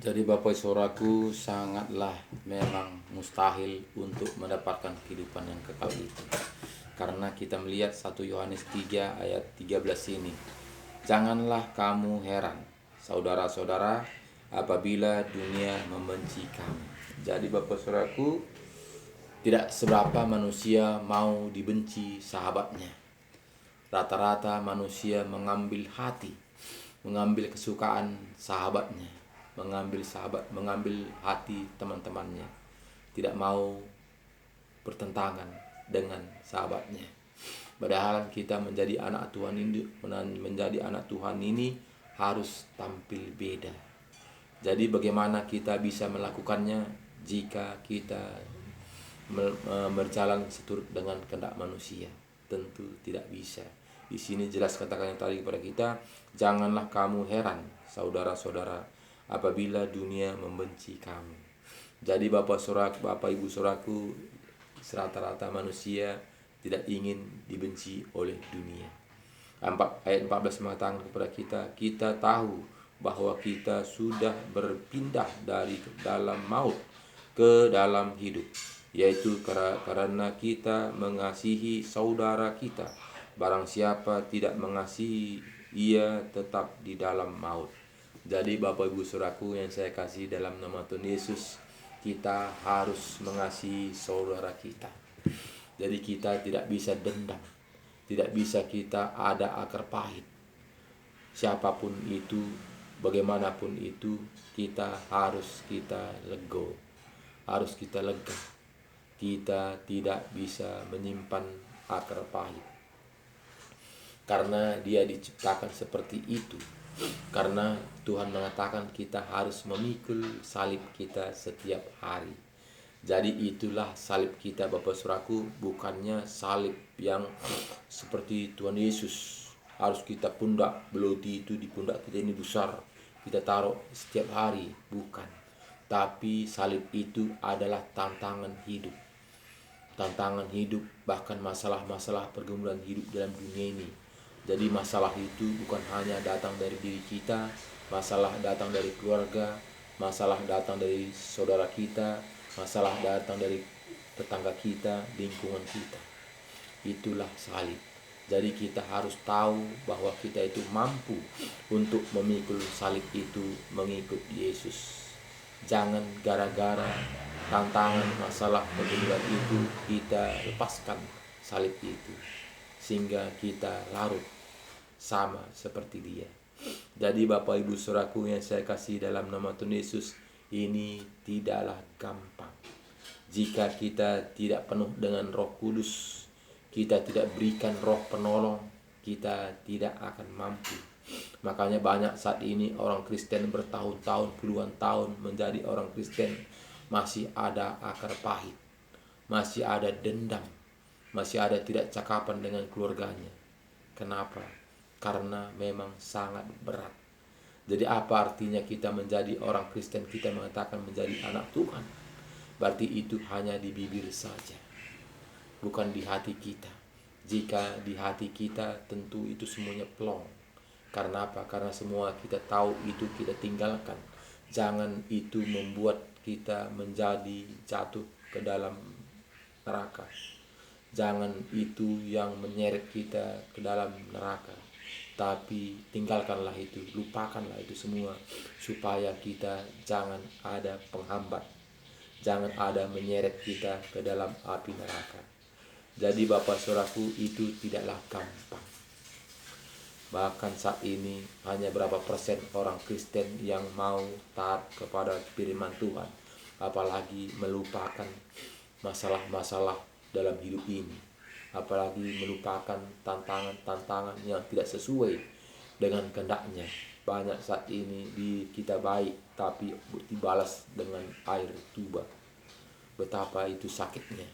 Jadi Bapak Saudaraku, sangatlah memang mustahil untuk mendapatkan kehidupan yang kekal itu. Karena kita melihat 1 Yohanes 3 ayat 13 ini. Janganlah kamu heran, saudara-saudara, apabila dunia membenci kamu. Jadi Bapak Saudaraku, tidak seberapa manusia mau dibenci sahabatnya. Rata-rata manusia mengambil hati, mengambil kesukaan sahabatnya, mengambil hati teman-temannya, tidak mau bertentangan dengan sahabatnya. Padahal kita menjadi anak Tuhan ini harus tampil beda. Jadi bagaimana kita bisa melakukannya jika kita berjalan seturut dengan kehendak manusia? Tentu tidak bisa. Di sini jelas katakan yang tadi kepada kita, janganlah kamu heran, saudara-saudara, apabila dunia membenci kamu. Jadi Bapak Ibu Saudaraku, rata-rata manusia tidak ingin dibenci oleh dunia. Ayat 14 mengatakan kepada kita, kita tahu bahwa kita sudah berpindah dari dalam maut ke dalam hidup, yaitu karena kita mengasihi saudara kita. Barang siapa tidak mengasihi, ia tetap di dalam maut. Jadi Bapak Ibu Saudaraku yang saya kasih dalam nama Tuhan Yesus, kita harus mengasihi saudara kita. Jadi kita tidak bisa dendam, tidak bisa kita ada akar pahit. Siapapun itu, bagaimanapun itu, kita harus lega. Kita tidak bisa menyimpan akar pahit, karena dia diciptakan seperti itu. Karena Tuhan mengatakan kita harus memikul salib kita setiap hari. Jadi itulah salib kita Bapak Saudaraku, bukannya salib yang seperti Tuhan Yesus harus kita pundak, beloti itu di pundak kita ini besar, kita taruh setiap hari, bukan. Tapi salib itu adalah tantangan hidup, bahkan masalah-masalah pergumulan hidup dalam dunia ini. Jadi masalah itu bukan hanya datang dari diri kita, masalah datang dari keluarga, masalah datang dari saudara kita, masalah datang dari tetangga kita, lingkungan kita. Itulah salib. Jadi kita harus tahu bahwa kita itu mampu untuk memikul salib itu, mengikut Yesus. Jangan gara-gara tantangan masalah pergumulan itu kita lepaskan salib itu, sehingga kita larut sama seperti dia. Jadi Bapak Ibu Saudaraku yang saya kasih dalam nama Tuhan Yesus, ini tidaklah gampang. Jika kita tidak penuh dengan Roh Kudus, kita tidak berikan Roh Penolong, kita tidak akan mampu. Makanya banyak saat ini orang Kristen bertahun-tahun, puluhan tahun menjadi orang Kristen, masih ada akar pahit, masih ada dendam, masih ada tidak cakapan dengan keluarganya. Kenapa? Karena memang sangat berat. Jadi apa artinya kita menjadi orang Kristen, kita mengatakan menjadi anak Tuhan? Berarti itu hanya di bibir saja, bukan di hati kita. Jika di hati kita, tentu itu semuanya plong. Karena apa? Karena semua kita tahu itu kita tinggalkan. Jangan itu membuat kita menjadi jatuh ke dalam neraka. Jangan itu yang menyeret kita ke dalam neraka. Tapi tinggalkanlah itu, lupakanlah itu semua, supaya kita jangan ada penghambat, jangan ada menyeret kita ke dalam api neraka. Jadi Bapak Saudaraku, itu tidaklah gampang. Bahkan saat ini hanya berapa persen orang Kristen yang mau taat kepada firman Tuhan, apalagi melupakan masalah-masalah dalam hidup ini, apalagi melupakan tantangan-tantangan yang tidak sesuai dengan kehendaknya. Banyak saat ini kita baik, tapi dibalas dengan air tuba. Betapa itu sakitnya.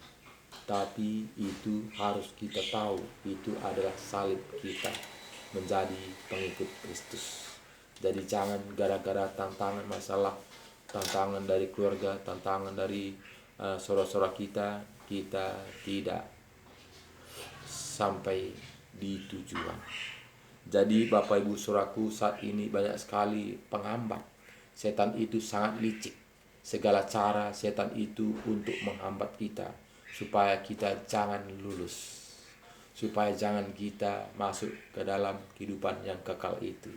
Tapi itu harus kita tahu, itu adalah salib kita menjadi pengikut Kristus. Jadi jangan gara-gara tantangan masalah, tantangan dari keluarga, tantangan dari saudara-saudara kita tidak sampai di tujuan. Jadi Bapak Ibu Saudaraku, saat ini banyak sekali penghambat, setan itu sangat licik. Segala cara setan itu untuk menghambat kita supaya kita jangan lulus, supaya jangan kita masuk ke dalam kehidupan yang kekal itu.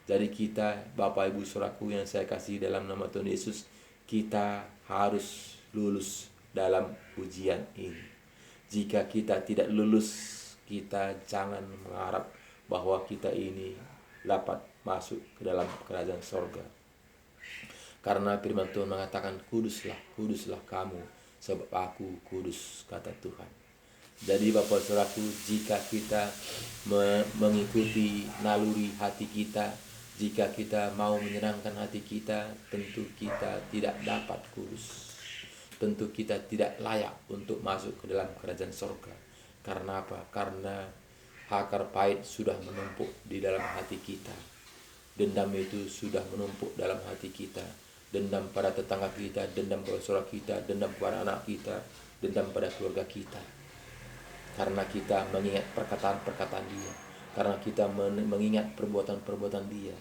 Jadi kita, Bapak Ibu Saudaraku yang saya kasih dalam nama Tuhan Yesus, kita harus lulus dalam ujian ini. Jika kita tidak lulus, kita jangan mengharap bahwa kita ini dapat masuk ke dalam kerajaan sorga. Karena firman Tuhan mengatakan, kuduslah, kuduslah kamu, sebab aku kudus, kata Tuhan. Jadi Bapak Saudaraku, jika kita mengikuti naluri hati kita, jika kita mau menyenangkan hati kita, tentu kita tidak dapat kudus. Tentu kita tidak layak untuk masuk ke dalam kerajaan sorga. Karena apa? Karena akar pahit sudah menumpuk di dalam hati kita. Dendam itu sudah menumpuk dalam hati kita. Dendam pada tetangga kita, dendam pada saudara kita, dendam pada anak kita, dendam pada keluarga kita. Karena kita mengingat perkataan-perkataan dia, karena kita mengingat perbuatan-perbuatan dia,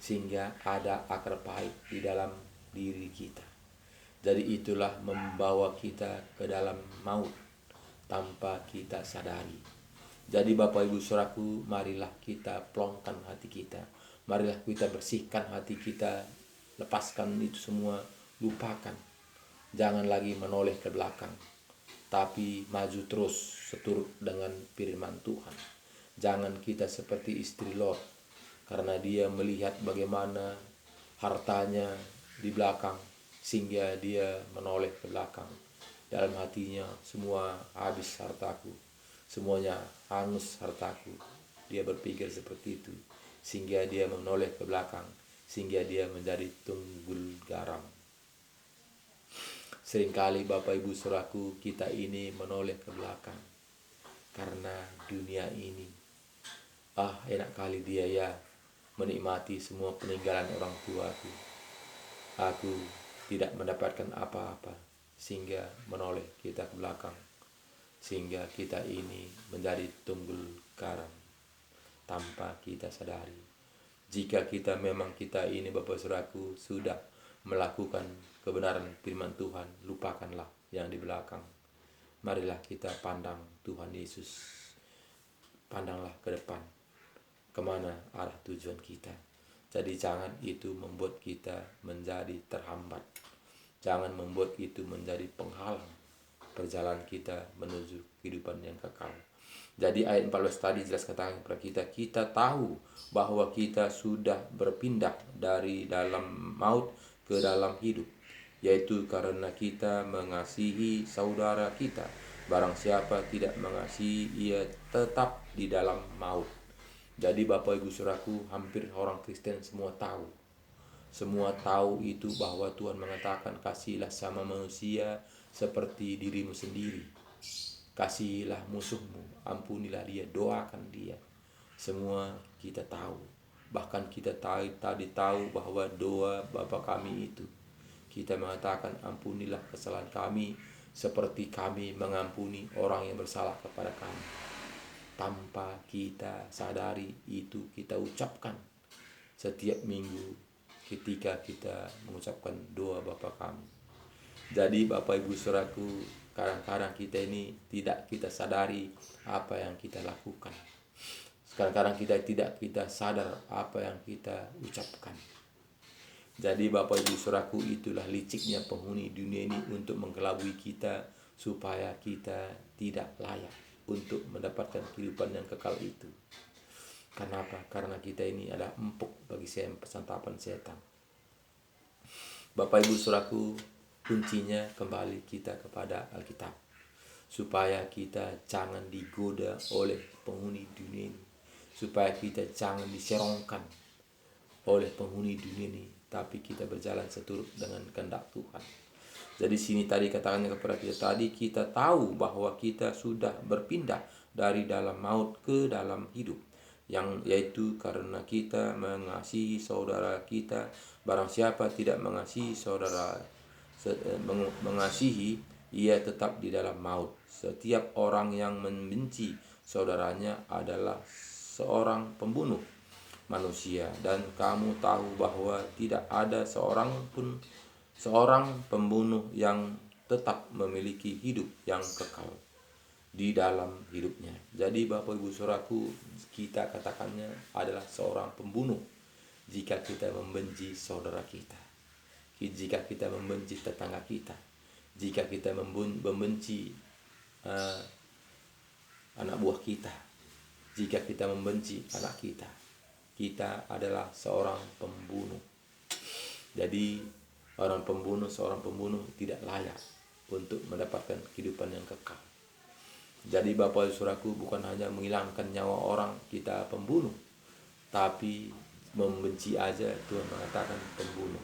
sehingga ada akar pahit di dalam diri kita. Jadi itulah membawa kita ke dalam maut tanpa kita sadari. Jadi Bapak Ibu Saudaraku, marilah kita plongkan hati kita, marilah kita bersihkan hati kita, lepaskan itu semua, lupakan. Jangan lagi menoleh ke belakang, tapi maju terus seturut dengan firman Tuhan. Jangan kita seperti istri Lot, karena dia melihat bagaimana hartanya di belakang, sehingga dia menoleh ke belakang. Dalam hatinya, semua habis hartaku, semuanya hangus hartaku. Dia berpikir seperti itu, sehingga dia menoleh ke belakang, sehingga dia menjadi tunggul garam. Seringkali Bapak Ibu Saudaraku, kita ini menoleh ke belakang karena dunia ini, enak kali dia ya menikmati semua peninggalan orang tuaku. Aku tidak mendapatkan apa-apa, sehingga menoleh kita ke belakang, sehingga kita ini menjadi tunggul garam tanpa kita sadari. Jika kita memang kita ini Bapak Saudaraku sudah melakukan kebenaran firman Tuhan, lupakanlah yang di belakang. Marilah kita pandang Tuhan Yesus. Pandanglah ke depan, kemana arah tujuan kita. Jadi jangan itu membuat kita menjadi terhambat. Jangan membuat itu menjadi penghalang perjalanan kita menuju kehidupan yang kekal. Jadi ayat 14 tadi jelas katakan kepada kita tahu bahwa kita sudah berpindah dari dalam maut ke dalam hidup, yaitu karena kita mengasihi saudara kita. Barang siapa tidak mengasihi, ia tetap di dalam maut. Jadi Bapak Ibu Saudaraku, hampir orang Kristen semua tahu. Semua tahu itu bahwa Tuhan mengatakan kasihilah sama manusia seperti dirimu sendiri. Kasihilah musuhmu, ampunilah dia, doakan dia. Semua kita tahu. Bahkan kita tadi tahu bahwa doa Bapa kami itu, kita mengatakan ampunilah kesalahan kami seperti kami mengampuni orang yang bersalah kepada kami. Tanpa kita sadari itu kita ucapkan setiap minggu ketika kita mengucapkan doa Bapa kami. Jadi Bapak Ibu Saudaraku, kadang-kadang kita ini tidak kita sadari apa yang kita lakukan. Kadang-kadang kita sadar apa yang kita ucapkan. Jadi Bapak Ibu Saudaraku, itulah liciknya penghuni dunia ini untuk menggelabui kita supaya kita tidak layak untuk mendapatkan kehidupan yang kekal itu. Kenapa? Karena kita ini adalah empuk bagi santapan setan. Bapak Ibu Saudaraku, kuncinya kembali kita kepada Alkitab, supaya kita jangan digoda oleh penghuni dunia ini, supaya kita jangan diserongkan oleh penghuni dunia ini, tapi kita berjalan seturut dengan kehendak Tuhan. Jadi sini tadi katakannya kepada kita tadi, kita tahu bahwa kita sudah berpindah dari dalam maut ke dalam hidup, yang yaitu karena kita mengasihi saudara kita. Barang siapa tidak mengasihi mengasihi, ia tetap di dalam maut. Setiap orang yang membenci saudaranya adalah seorang pembunuh. manusia, dan kamu tahu bahwa tidak ada seorang pembunuh yang tetap memiliki hidup yang kekal di dalam hidupnya. Jadi Bapak Ibu Saudaraku, kita katakannya adalah seorang pembunuh jika kita membenci saudara kita, jika kita membenci tetangga kita, jika kita membenci anak buah kita, jika kita membenci anak kita, kita adalah seorang pembunuh. Jadi seorang pembunuh tidak layak untuk mendapatkan kehidupan yang kekal. Jadi Bapak Ibu Saudaraku, bukan hanya menghilangkan nyawa orang kita pembunuh, tapi membenci aja Tuhan mengatakan pembunuh.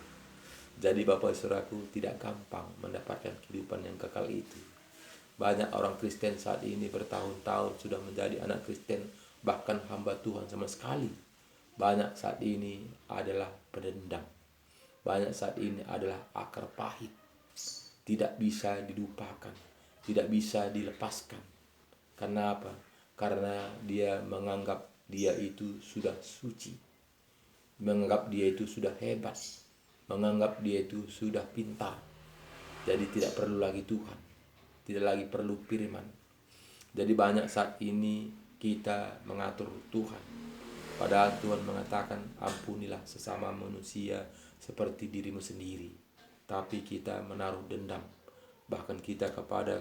Jadi Bapak Ibu Saudaraku, tidak gampang mendapatkan kehidupan yang kekal itu. Banyak orang Kristen saat ini bertahun-tahun sudah menjadi anak Kristen, bahkan hamba Tuhan sama sekali. Banyak saat ini adalah pendendam. Banyak saat ini adalah akar pahit. Tidak bisa dilupakan, tidak bisa dilepaskan. Karena apa? Karena dia menganggap dia itu sudah suci, menganggap dia itu sudah hebat, menganggap dia itu sudah pintar. Jadi tidak perlu lagi Tuhan, tidak lagi perlu firman. Jadi banyak saat ini kita mengatur Tuhan, padahal Tuhan mengatakan ampunilah sesama manusia seperti dirimu sendiri. Tapi kita menaruh dendam. Bahkan kita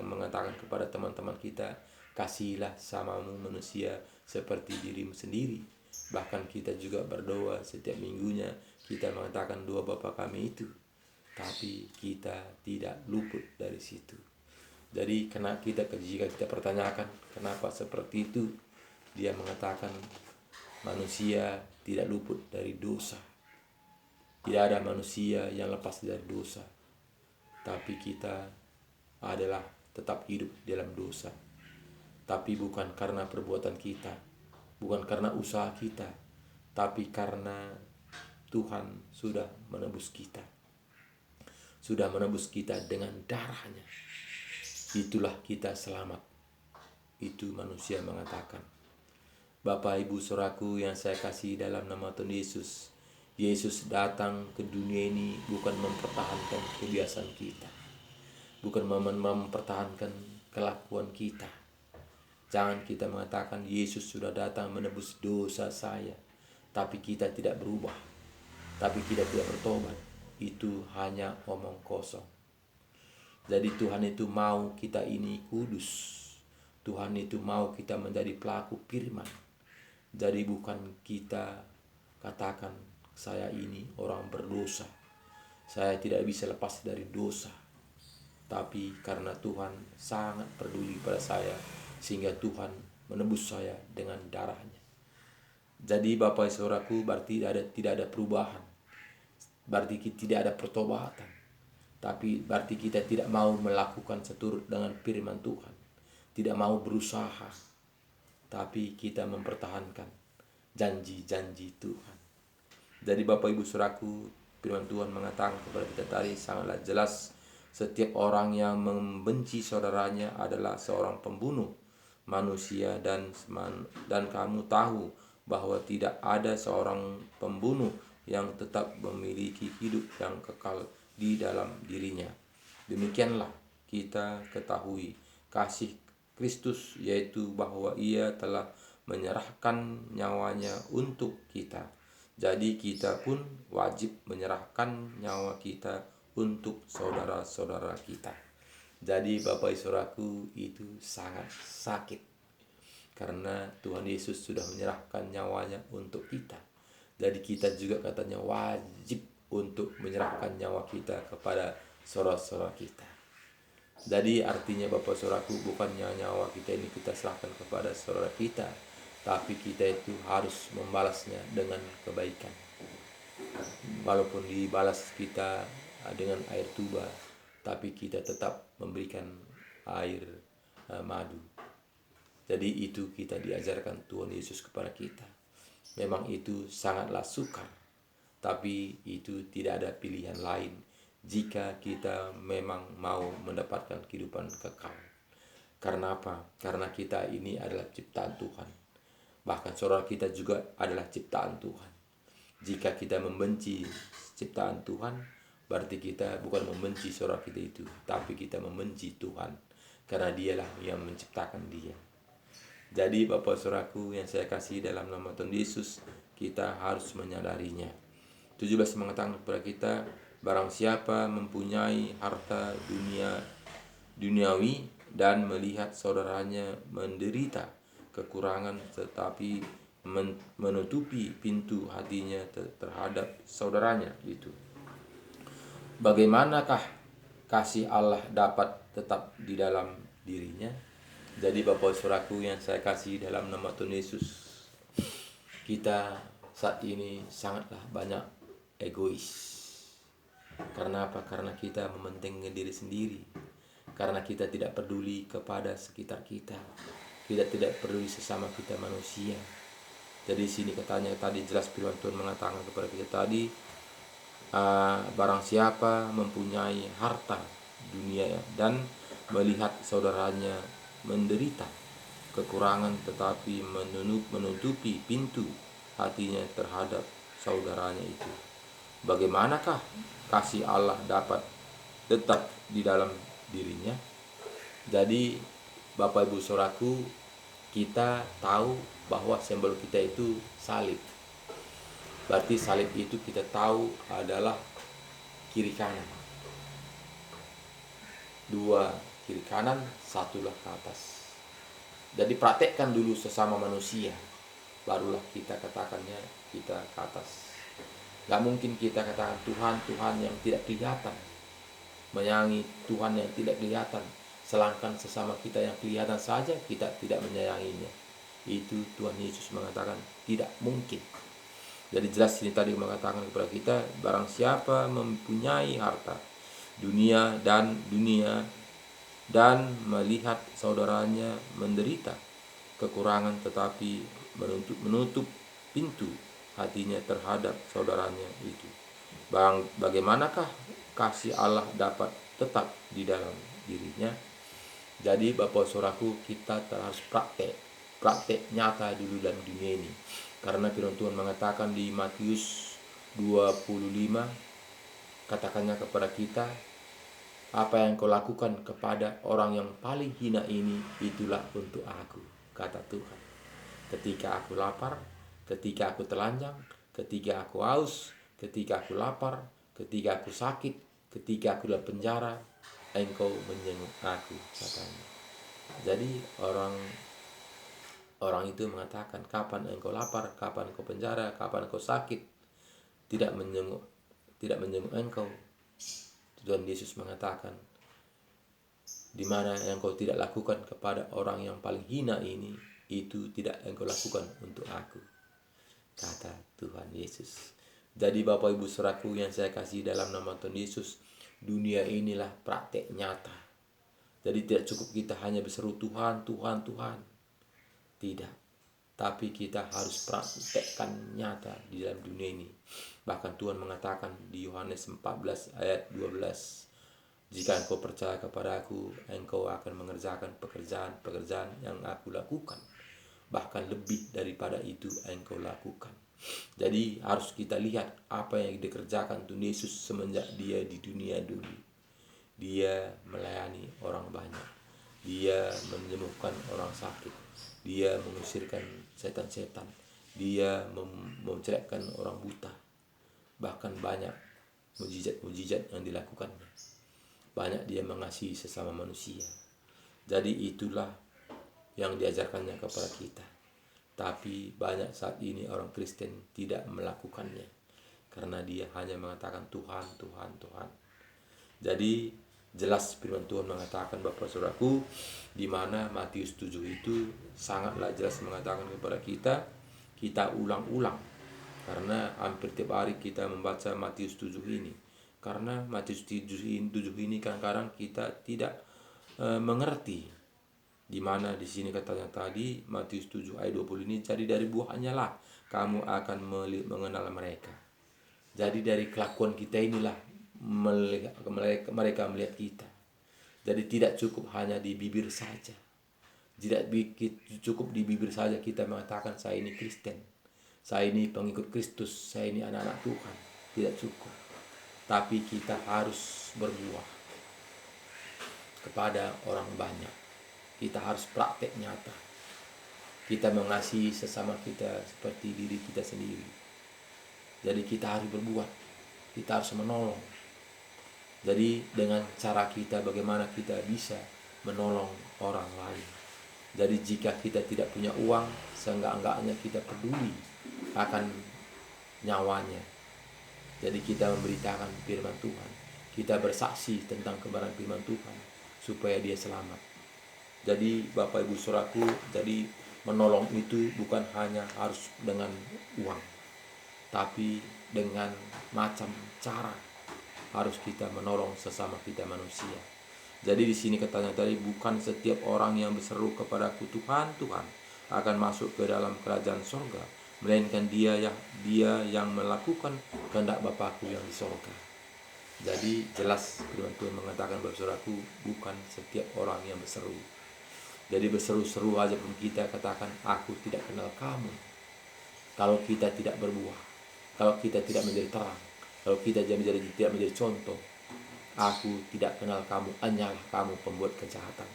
mengatakan kepada teman-teman kita, kasihilah samamu manusia seperti dirimu sendiri. Bahkan kita juga berdoa setiap minggunya, kita mengatakan doa Bapa kami itu. Tapi kita tidak luput dari situ. Jadi jika kita pertanyakan kenapa seperti itu, dia mengatakan manusia tidak luput dari dosa. Tidak ada manusia yang lepas dari dosa. Tapi kita adalah tetap hidup dalam dosa. Tapi bukan karena perbuatan kita, bukan karena usaha kita, tapi karena Tuhan sudah menebus kita. Sudah menebus kita dengan darahnya. Itulah kita selamat. Itu manusia mengatakan. Bapak Ibu Saudaraku yang saya kasih dalam nama Tuhan Yesus, Yesus datang ke dunia ini bukan mempertahankan kebiasaan kita, bukan mempertahankan kelakuan kita. Jangan kita mengatakan Yesus sudah datang menebus dosa saya, tapi kita tidak berubah, tapi kita tidak bertobat. Itu hanya omong kosong. Jadi Tuhan itu mau kita ini kudus. Tuhan itu mau kita menjadi pelaku firman. Jadi bukan kita katakan saya ini orang berdosa, saya tidak bisa lepas dari dosa. Tapi karena Tuhan sangat peduli pada saya, sehingga Tuhan menebus saya dengan darahnya. Jadi Bapak Saudaraku, berarti tidak ada perubahan, berarti tidak ada pertobatan. Tapi berarti kita tidak mau melakukan seturut dengan firman Tuhan, tidak mau berusaha, tapi kita mempertahankan janji-janji Tuhan. Jadi Bapak Ibu Saudaraku, firman Tuhan mengatakan kepada kita tadi sangatlah jelas, setiap orang yang membenci saudaranya adalah seorang pembunuh manusia, dan kamu tahu bahwa tidak ada seorang pembunuh yang tetap memiliki hidup yang kekal di dalam dirinya. Demikianlah kita ketahui kasih Kristus, yaitu bahwa Ia telah menyerahkan nyawanya untuk kita. Jadi kita pun wajib menyerahkan nyawa kita untuk saudara-saudara kita. Jadi Bapak Saudaraku, itu sangat sakit, karena Tuhan Yesus sudah menyerahkan nyawanya untuk kita. Jadi kita juga katanya wajib untuk menyerahkan nyawa kita kepada saudara-saudara kita. Jadi artinya Bapak Saudaraku, bukannya nyawa kita ini kita serahkan kepada saudara kita, tapi kita itu harus membalasnya dengan kebaikan. Walaupun dibalas kita dengan air tuba, tapi kita tetap memberikan air madu. Jadi itu kita diajarkan Tuhan Yesus kepada kita. Memang itu sangatlah sukar, tapi itu tidak ada pilihan lain jika kita memang mau mendapatkan kehidupan kekal. Karena apa? Karena kita ini adalah ciptaan Tuhan. Bahkan saudara kita juga adalah ciptaan Tuhan. Jika kita membenci ciptaan Tuhan, berarti kita bukan membenci saudara kita itu, tapi kita membenci Tuhan, karena dialah yang menciptakan dia. Jadi Bapak saudaraku yang saya kasih dalam nama Tuhan Yesus, kita harus menyadarinya. 17 mengatakan kepada kita, barang siapa mempunyai harta duniawi dan melihat saudaranya menderita kekurangan tetapi menutupi pintu hatinya terhadap saudaranya itu, bagaimanakah kasih Allah dapat tetap di dalam dirinya? Jadi Bapak saudaraku yang saya kasih dalam nama Tuhan Yesus, kita saat ini sangatlah banyak egois. Karena apa? Karena kita mementingkan diri sendiri. Karena kita tidak peduli kepada sekitar kita. Kita tidak peduli sesama kita manusia. Jadi sini katanya tadi jelas firman Tuhan mengatakan kepada kita tadi, barang siapa mempunyai harta dunia dan melihat saudaranya menderita kekurangan tetapi menutupi pintu hatinya terhadap saudaranya itu, bagaimanakah kasih Allah dapat tetap di dalam dirinya? Jadi Bapak Ibu Saudaraku, kita tahu bahwa simbol kita itu salib. Berarti salib itu kita tahu adalah kiri kanan. 2 kiri kanan, 1 ke atas. Jadi praktekkan dulu sesama manusia, barulah kita katakannya kita ke atas. Gak mungkin kita katakan Tuhan yang tidak kelihatan, menyayangi Tuhan yang tidak kelihatan, sedangkan sesama kita yang kelihatan saja kita tidak menyayanginya. Itu Tuhan Yesus mengatakan tidak mungkin. Jadi jelas ini tadi mengatakan kepada kita, barang siapa mempunyai harta dunia dan melihat saudaranya menderita kekurangan tetapi menutup pintu hatinya terhadap saudaranya itu, bagaimanakah kasih Allah dapat tetap di dalam dirinya? Jadi Bapak saudaraku, kita harus praktek nyata dulu dalam dunia ini. Karena firman Tuhan mengatakan di Matius 25, katakannya kepada kita, apa yang kau lakukan kepada orang yang paling hina ini, itulah untuk aku, kata Tuhan. Ketika aku lapar, ketika aku telanjang, ketika aku haus, ketika aku lapar, ketika aku sakit, ketika aku dalam penjara, engkau menjenguk aku, katanya. Jadi orang itu mengatakan, kapan engkau lapar, kapan engkau penjara, kapan engkau sakit, tidak menjenguk engkau. Tuhan Yesus mengatakan, di mana yang kau tidak lakukan kepada orang yang paling hina ini, itu tidak engkau lakukan untuk aku, kata Tuhan Yesus. Jadi Bapak Ibu Saudaraku yang saya kasih dalam nama Tuhan Yesus, dunia inilah praktek nyata. Jadi tidak cukup kita hanya berseru Tuhan, Tuhan, Tuhan. Tidak. Tapi kita harus praktekkan nyata di dalam dunia ini. Bahkan Tuhan mengatakan di Yohanes 14 ayat 12, jika engkau percaya kepada aku, engkau akan mengerjakan pekerjaan yang aku lakukan. Bahkan lebih daripada itu engkau lakukan. Jadi harus kita lihat apa yang dikerjakan Tuhan Yesus semenjak dia di dunia dulu. Dia melayani orang banyak. Dia menyembuhkan orang sakit. Dia mengusirkan setan-setan. Dia mencerahkan orang buta. Bahkan banyak mujizat-mujizat yang dilakukannya. Banyak dia mengasihi sesama manusia. Jadi itulah yang diajarkannya kepada kita. Tapi banyak saat ini orang Kristen tidak melakukannya, karena dia hanya mengatakan Tuhan, Tuhan, Tuhan. Jadi jelas firman Tuhan mengatakan Bapak Saudaraku, di mana Matius 7 itu sangatlah jelas mengatakan kepada kita ulang-ulang. Karena hampir tiap hari kita membaca Matius 7 ini. Karena Matius 7 ini kadang-kadang kita tidak mengerti. Di mana di sini katanya tadi Matius 7 ayat 20 ini, jadi dari buahnya lah kamu akan mengenal mereka. Jadi dari kelakuan kita inilah mereka melihat kita. Jadi tidak cukup hanya di bibir saja. Tidak cukup di bibir saja kita mengatakan saya ini Kristen, saya ini pengikut Kristus, saya ini anak-anak Tuhan. Tidak cukup. Tapi kita harus berbuah kepada orang banyak. Kita harus praktek nyata. Kita mengasihi sesama kita seperti diri kita sendiri. Jadi kita harus berbuat. Kita harus menolong. Jadi dengan cara kita bagaimana kita bisa menolong orang lain. Jadi jika kita tidak punya uang, seenggak-enggaknya kita peduli akan nyawanya. Jadi kita memberitakan firman Tuhan. Kita bersaksi tentang kebenaran firman Tuhan supaya dia selamat. Jadi Bapak Ibu Saudaraku, jadi menolong itu bukan hanya harus dengan uang, tapi dengan macam cara harus kita menolong sesama kita manusia. Jadi di sini katanya tadi, bukan setiap orang yang berseru kepadaku Tuhan, Tuhan akan masuk ke dalam kerajaan sorga, melainkan dia yang melakukan kehendak Bapakku yang di sorga. Jadi jelas firman Tuhan mengatakan, Bapak Saudaraku, bukan setiap orang yang berseru. Jadi berseru-seru aja pun kita katakan, aku tidak kenal kamu. Kalau kita tidak berbuah, kalau kita tidak menjadi terang, kalau kita tidak menjadi contoh, aku tidak kenal kamu, hanyalah kamu pembuat kejahatan.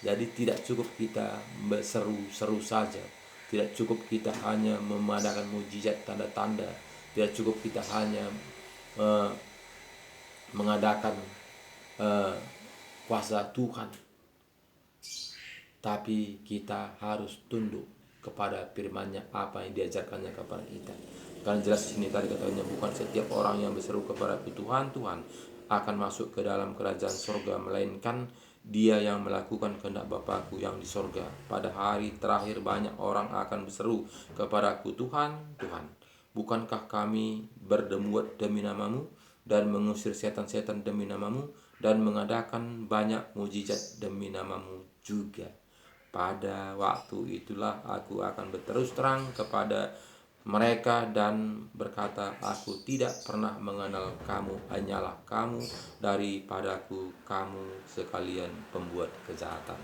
Jadi tidak cukup kita berseru-seru saja. Tidak cukup kita hanya memadakan mujizat tanda-tanda. Tidak cukup kita hanya mengadakan kuasa Tuhan. Tapi kita harus tunduk kepada firman-Nya, apa yang diajarkannya kepada kita. Kan jelas di sini tadi katanya, bukan setiap orang yang berseru kepada Tuhan, Tuhan akan masuk ke dalam kerajaan sorga, melainkan dia yang melakukan kehendak Bapakku yang di sorga. Pada hari terakhir banyak orang akan berseru kepadaku, Tuhan, Tuhan, bukankah kami berdemuat demi namamu dan mengusir setan-setan demi namamu dan mengadakan banyak mujizat demi namamu juga? Pada waktu itulah aku akan berterus terang kepada mereka dan berkata, aku tidak pernah mengenal kamu, hanyalah kamu daripadaku, kamu sekalian pembuat kejahatan.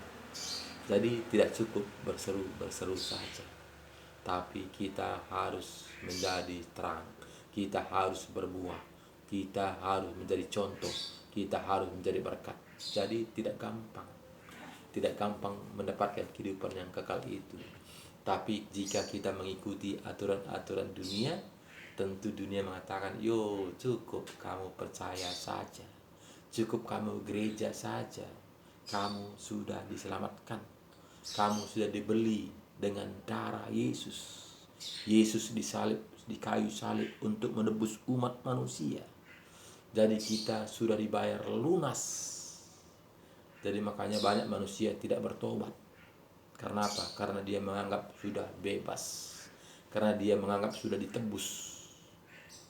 Jadi tidak cukup berseru saja, tapi kita harus menjadi terang, kita harus berbuah, kita harus menjadi contoh, kita harus menjadi berkat. Jadi tidak gampang mendapatkan kehidupan yang kekal itu. Tapi jika kita mengikuti aturan-aturan dunia, tentu dunia mengatakan, yo cukup kamu percaya saja, cukup kamu gereja saja, kamu sudah diselamatkan, kamu sudah dibeli dengan darah Yesus. Yesus disalib di kayu salib untuk menebus umat manusia. Jadi kita sudah dibayar lunas. Jadi makanya banyak manusia tidak bertobat. Karena apa? Karena dia menganggap sudah bebas. Karena dia menganggap sudah ditebus.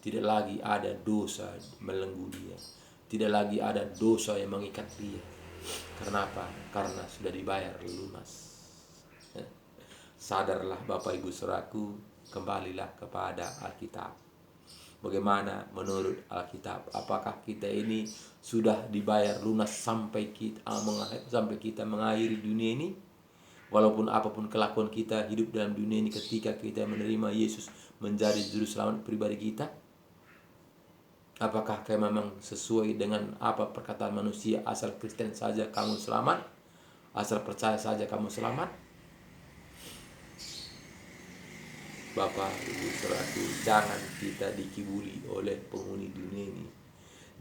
Tidak lagi ada dosa melenggu dia. Tidak lagi ada dosa yang mengikat dia. Karena apa? Karena sudah dibayar lunas. Sadarlah Bapak Ibu Saudaraku, kembalilah kepada Alkitab. Bagaimana menurut Alkitab? Apakah kita ini sudah dibayar lunas sampai kita mengakhiri dunia ini? Walaupun apapun kelakuan kita hidup dalam dunia ini, ketika kita menerima Yesus menjadi juru selamat pribadi kita, apakah memang sesuai dengan apa perkataan manusia, asal Kristen saja kamu selamat, asal percaya saja kamu selamat? Bapak, Ibu, Saudaraku, jangan kita dikibuli oleh penghuni dunia ini.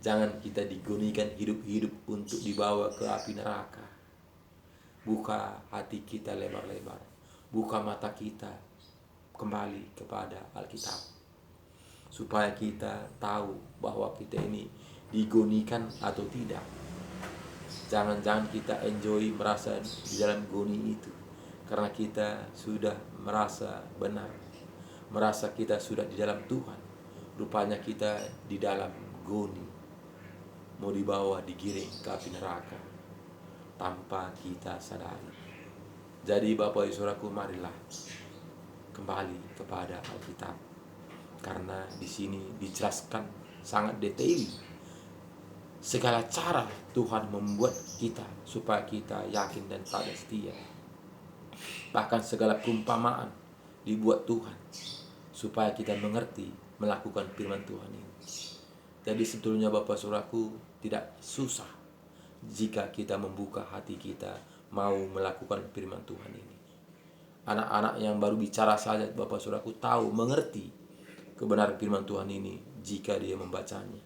Jangan kita digonikan hidup-hidup untuk dibawa ke api neraka. Buka hati kita lebar-lebar. Buka mata kita kembali kepada Alkitab. Supaya kita tahu bahwa kita ini digonikan atau tidak. Jangan-jangan kita enjoy merasa di dalam goni itu. Karena kita sudah merasa benar. Merasa kita sudah di dalam Tuhan. Rupanya kita di dalam goni, mau dibawa digiring ke api neraka tanpa kita sadari. Jadi Bapak Ibu Saudaraku, marilah kembali kepada Alkitab, karena di sini dijelaskan sangat detail segala cara Tuhan membuat kita supaya kita yakin dan pada setia. Bahkan segala perumpamaan dibuat Tuhan supaya kita mengerti melakukan firman Tuhan ini. Jadi sebetulnya Bapak Saudaraku, tidak susah jika kita membuka hati kita mau melakukan firman Tuhan ini. Anak-anak yang baru bicara saja Bapak Saudaraku tahu, mengerti kebenaran firman Tuhan ini jika dia membacanya.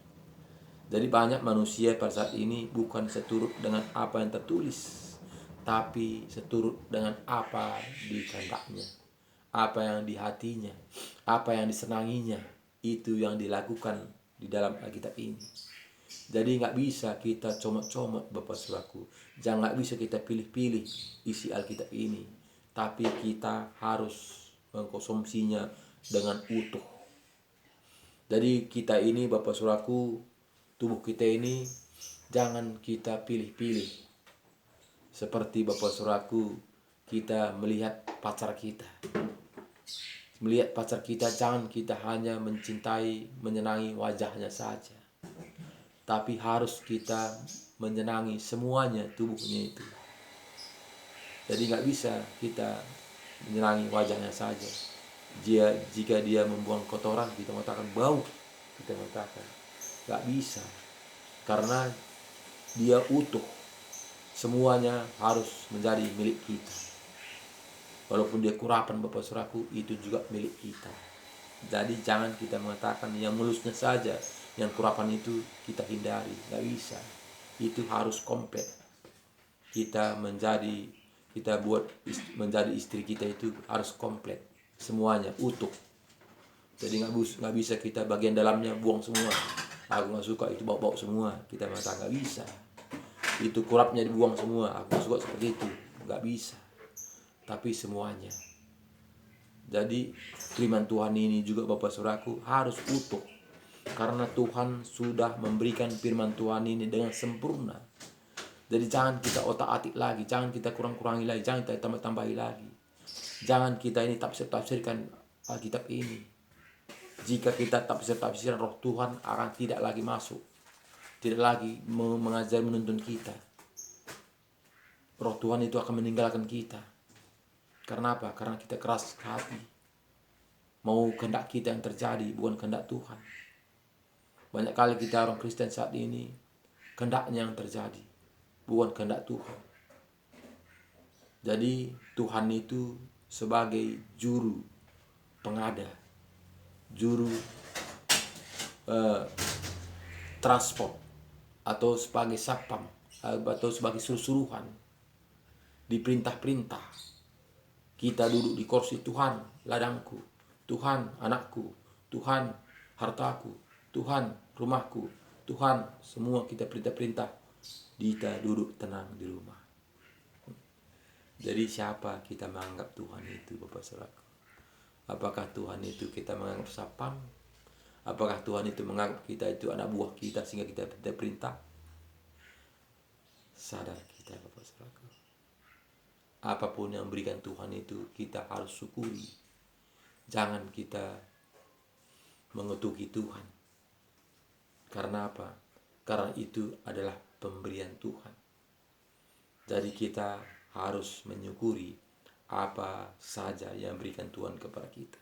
Jadi banyak manusia pada saat ini bukan seturut dengan apa yang tertulis, tapi seturut dengan apa di kehendaknya, apa yang di hatinya, apa yang disenanginya, itu yang dilakukan di dalam Alkitab ini. Jadi nggak bisa kita comot-comot Bapak Saudaraku, jangan bisa kita pilih-pilih isi Alkitab ini, tapi kita harus mengkonsumsinya dengan utuh. Jadi kita ini Bapak Saudaraku, tubuh kita ini jangan kita pilih-pilih. Seperti Bapak Saudaraku, kita melihat pacar kita. Melihat pacar kita, jangan kita hanya mencintai, menyenangi wajahnya saja, tapi harus kita menyenangi semuanya tubuhnya itu. Jadi nggak bisa kita menyenangi wajahnya saja. Jika dia membuang kotoran, kita mengatakan bau, kita mengatakan nggak bisa, karena dia utuh. Semuanya harus menjadi milik kita. Walaupun dia kurapan Bapak Saudaraku, itu juga milik kita. Jadi jangan kita mengatakan yang mulusnya saja, yang kurapan itu kita hindari. Nggak bisa. Itu harus komplit. Kita buat menjadi istri kita itu harus komplit. Semuanya utuh. Jadi nggak bisa kita bagian dalamnya buang semua. Aku nggak suka itu bau-bau semua. Kita mengatakan nggak bisa. Itu kurapnya dibuang semua, aku suka seperti itu, nggak bisa. Tapi semuanya. Jadi firman Tuhan ini juga Bapak Saudaraku harus utuh, karena Tuhan sudah memberikan firman Tuhan ini dengan sempurna. Jadi jangan kita otak-atik lagi, jangan kita kurang-kurangi lagi, jangan kita tambah-tambahi lagi. Jangan kita ini tafsir-tafsirkan Alkitab ini. Jika kita tafsir-tafsirkan, roh Tuhan akan tidak lagi masuk, tidak lagi mengajar menuntun kita. Roh Tuhan itu akan meninggalkan kita. Karena apa? Karena kita keras hati. Mau kehendak kita yang terjadi, bukan kehendak Tuhan. Banyak kali kita orang Kristen saat ini, kehendaknya yang terjadi, bukan kehendak Tuhan. Jadi Tuhan itu sebagai juru pengada, juru transport, atau sebagai sapam, atau sebagai suruh-suruhan, diperintah-perintah. Kita duduk di kursi, Tuhan ladangku, Tuhan anakku, Tuhan hartaku, Tuhan rumahku, Tuhan semua kita perintah-perintah. Kita duduk tenang di rumah. Jadi siapa kita menganggap Tuhan itu Bapak Saudaraku? Apakah Tuhan itu kita menganggap sapam? Apakah Tuhan itu menganggap kita itu anak buah kita sehingga kita perintah? Sadar kita Bapak Saudaraku. Apapun yang berikan Tuhan itu kita harus syukuri. Jangan kita mengutuki Tuhan. Karena apa? Karena itu adalah pemberian Tuhan. Jadi kita harus menyukuri apa saja yang berikan Tuhan kepada kita.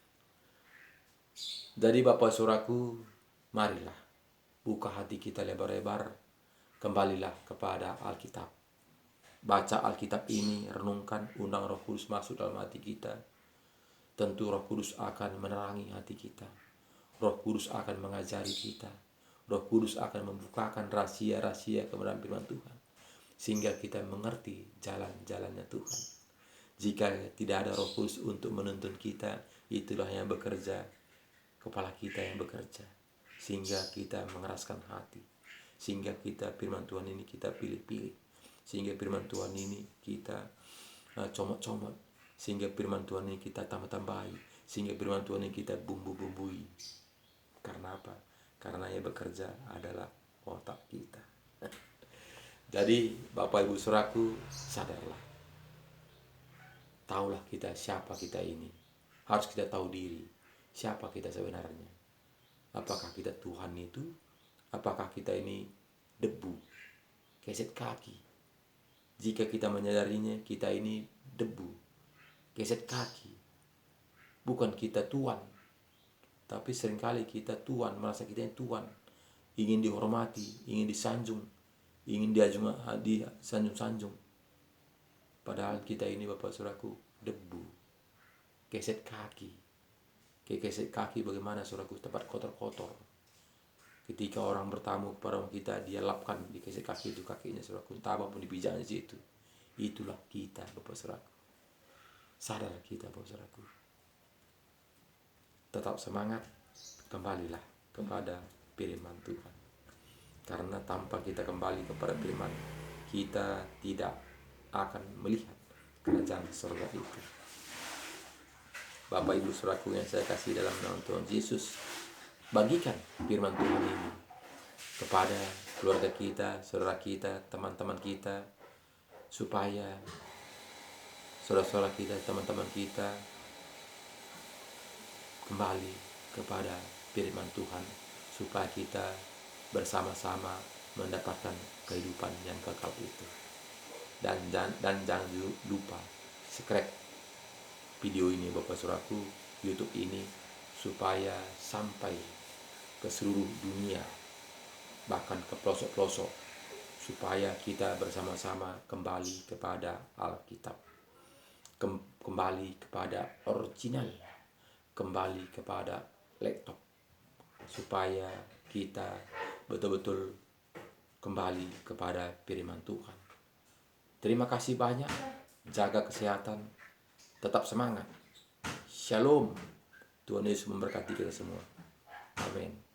Jadi Bapak Saudaraku, marilah buka hati kita lebar-lebar, kembalilah kepada Alkitab. Baca Alkitab ini, renungkan, undang Roh Kudus masuk dalam hati kita. Tentu Roh Kudus akan menerangi hati kita. Roh Kudus akan mengajari kita. Roh Kudus akan membukakan rahasia-rahasia kebenaran firman Tuhan, sehingga kita mengerti jalan-jalannya Tuhan. Jika tidak ada Roh Kudus untuk menuntun kita, itulah yang bekerja, kepala kita yang bekerja, sehingga kita mengeraskan hati, sehingga kita firman Tuhan ini kita pilih-pilih, sehingga firman Tuhan ini kita comot-comot, sehingga firman Tuhan ini kita tambah-tambahi, sehingga firman Tuhan ini kita bumbu-bumbui. Karena apa? Karena yang bekerja adalah otak kita. Jadi Bapak Ibu Saudaraku, sadarlah. Taulah kita siapa kita ini. Harus kita tahu diri, siapa kita sebenarnya. Apakah kita Tuhan itu? Apakah kita ini debu, keset kaki? Jika kita menyadarinya, kita ini debu, Keset kaki. Bukan kita tuan, tapi seringkali kita tuan, merasa kita yang tuan. Ingin dihormati, ingin disanjung, ingin disanjung-sanjung. Padahal kita ini Bapak Saudaraku debu. Keset kaki. Keset kaki bagaimana Saudaraku, tempat kotor-kotor. Ketika orang bertamu kepada kita, dia lapkan di keset kaki itu kakinya Saudaraku, entah apapun dipijaknya situ. Itulah kita Bapak Saudaraku. Sadar kita Bapak Saudaraku. Tetap semangat, kembalilah kepada firman Tuhan. Karena tanpa kita kembali kepada firman, kita tidak akan melihat kerajaan surga itu. Bapak Ibu Saudaraku yang saya kasih dalam nama Tuhan Yesus, bagikan firman Tuhan ini kepada keluarga kita, saudara kita, teman-teman kita, supaya saudara-saudara kita, teman-teman kita kembali kepada firman Tuhan, supaya kita bersama-sama mendapatkan kehidupan yang kekal itu. Dan jangan lupa subscribe video ini Bapak Saudaraku, YouTube ini, supaya sampai ke seluruh dunia, bahkan ke pelosok-pelosok, supaya kita bersama-sama kembali kepada Alkitab, kembali kepada original, kembali kepada laptop, supaya kita betul-betul kembali kepada firman Tuhan. Terima kasih banyak. Jaga kesehatan, tetap semangat. Shalom. Tuhan Yesus memberkati kita semua. Amin.